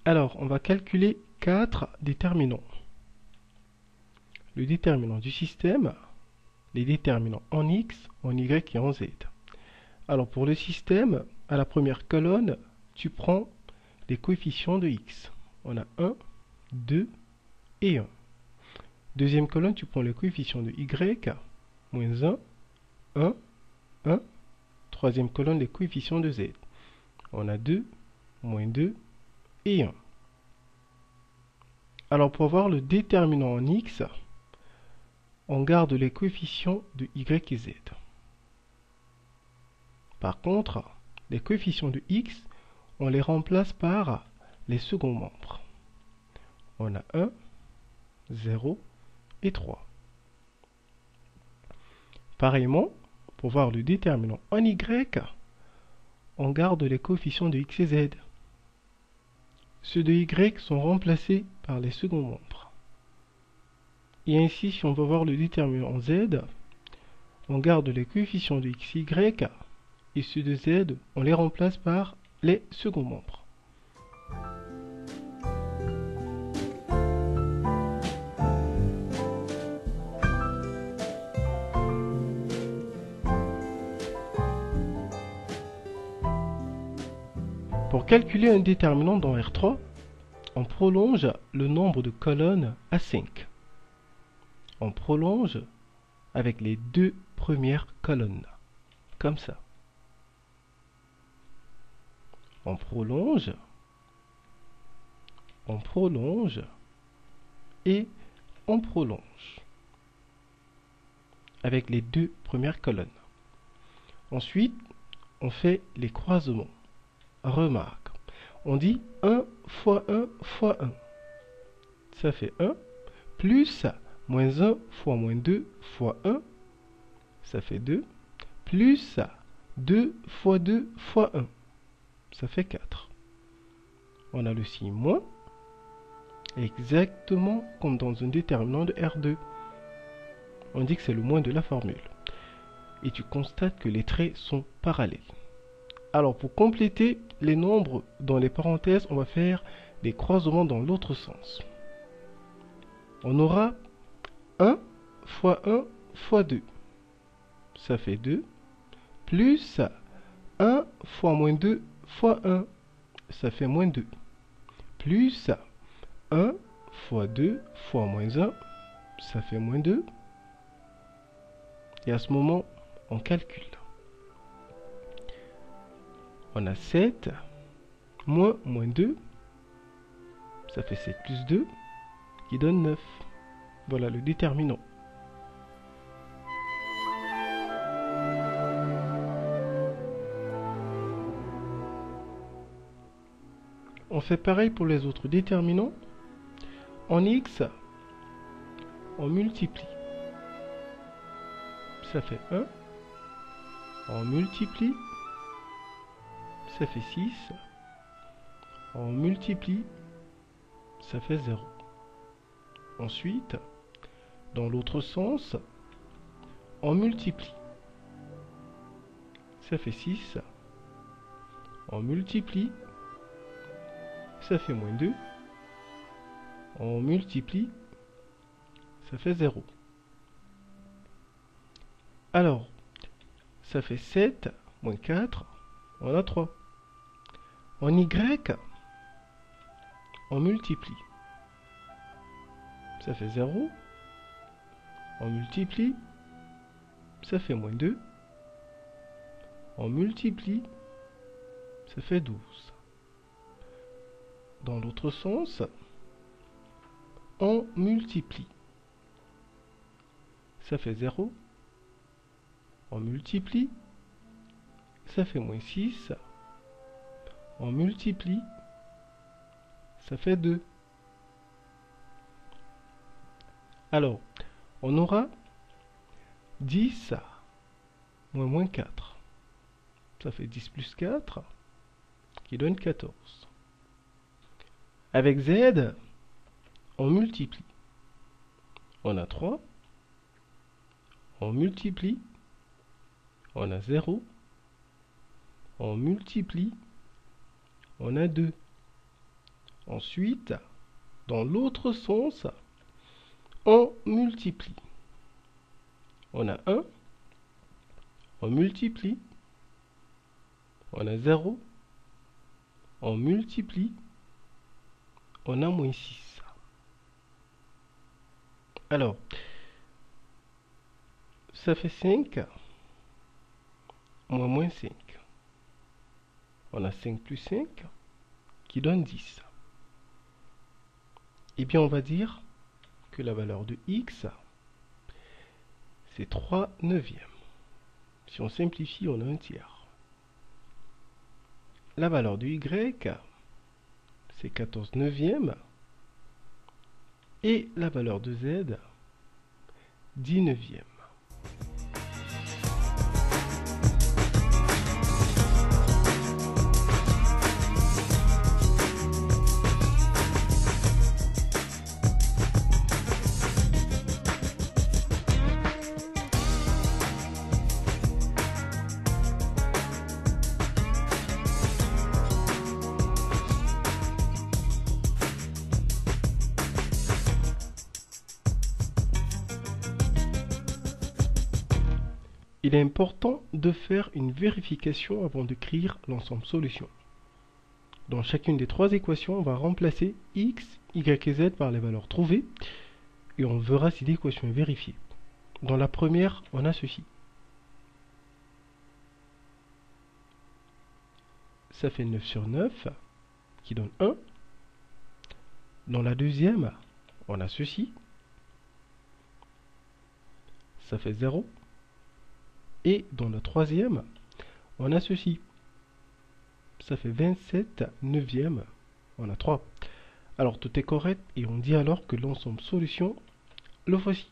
Alors, on va calculer 4 déterminants. Le déterminant du système, les déterminants en X, en Y et en Z. Alors, pour le système, à la première colonne, tu prends les coefficients de X. On a 1, 2 et 1. Deuxième colonne, tu prends les coefficients de Y, moins 1, 1, 1. Troisième colonne, les coefficients de Z. On a 2, moins 2 et 1. Alors, pour voir le déterminant en X, on garde les coefficients de Y et Z. Par contre, les coefficients de X, on les remplace par les seconds membres. On a 1, 0 et 3. Pareillement, pour voir le déterminant en Y, on garde les coefficients de X et Z. Ceux de Y sont remplacés par les seconds membres. Et ainsi, si on veut voir le déterminant en Z, on garde les coefficients de X, Y, et ceux de Z, on les remplace par les seconds membres. Pour calculer un déterminant dans R3, on prolonge le nombre de colonnes à 5. On prolonge avec les deux premières colonnes, comme ça. On prolonge et on prolonge avec les deux premières colonnes. Ensuite, on fait les croisements. Remarque, on dit 1 fois 1 fois 1. Ça fait 1, plus moins 1 fois moins 2 fois 1. Ça fait 2, plus 2 fois 2 fois 1. Ça fait 4. On a le signe moins, exactement comme dans un déterminant de R2. On dit que c'est le moins de la formule. Et tu constates que les traits sont parallèles. Alors, pour compléter les nombres dans les parenthèses, on va faire des croisements dans l'autre sens. On aura 1 fois 1 fois 2. Ça fait 2. Plus 1 fois moins 2 fois 1. Ça fait moins 2. Plus 1 fois 2 fois moins 1. Ça fait moins 2. Et à ce moment, on calcule. On a 7 moins 2. Ça fait 7 plus 2 qui donne 9. Voilà le déterminant. On fait pareil pour les autres déterminants. En X, on multiplie. Ça fait 1. On multiplie. Ça fait 6. On multiplie. Ça fait 0. Ensuite, dans l'autre sens, on multiplie. Ça fait 6. On multiplie. Ça fait moins 2. On multiplie. Ça fait 0. Alors, ça fait 7 moins 4. On a 3. En Y, on multiplie. Ça fait 0. On multiplie. Ça fait moins 2. On multiplie. Ça fait 12. Dans l'autre sens, on multiplie. Ça fait 0. On multiplie. Ça fait moins 6. On multiplie. Ça fait 2. Alors, on aura 10 moins 4. Ça fait 10 plus 4 qui donne 14. Avec Z, on multiplie. On a 3. On multiplie. On a 0. On multiplie. On a 2. Ensuite, dans l'autre sens, on multiplie. On a 1, on multiplie, on a 0, on multiplie, on a moins 6. Alors, ça fait 5 moins 5. On a 5 plus 5 qui donne 10. Eh bien, on va dire que la valeur de x, c'est 3 neuvièmes. Si on simplifie, on a un tiers. La valeur de y, c'est 14 neuvièmes. Et la valeur de z, 10 neuvièmes. Il est important de faire une vérification avant d'écrire l'ensemble solution. Dans chacune des trois équations, on va remplacer x, y et z par les valeurs trouvées et on verra si l'équation est vérifiée. Dans la première, on a ceci. Ça fait 9 sur 9 qui donne 1. Dans la deuxième, on a ceci. Ça fait 0. Et dans la troisième, on a ceci. Ça fait 27 neuvièmes. On a 3. Alors tout est correct et on dit alors que l'ensemble solution, le voici.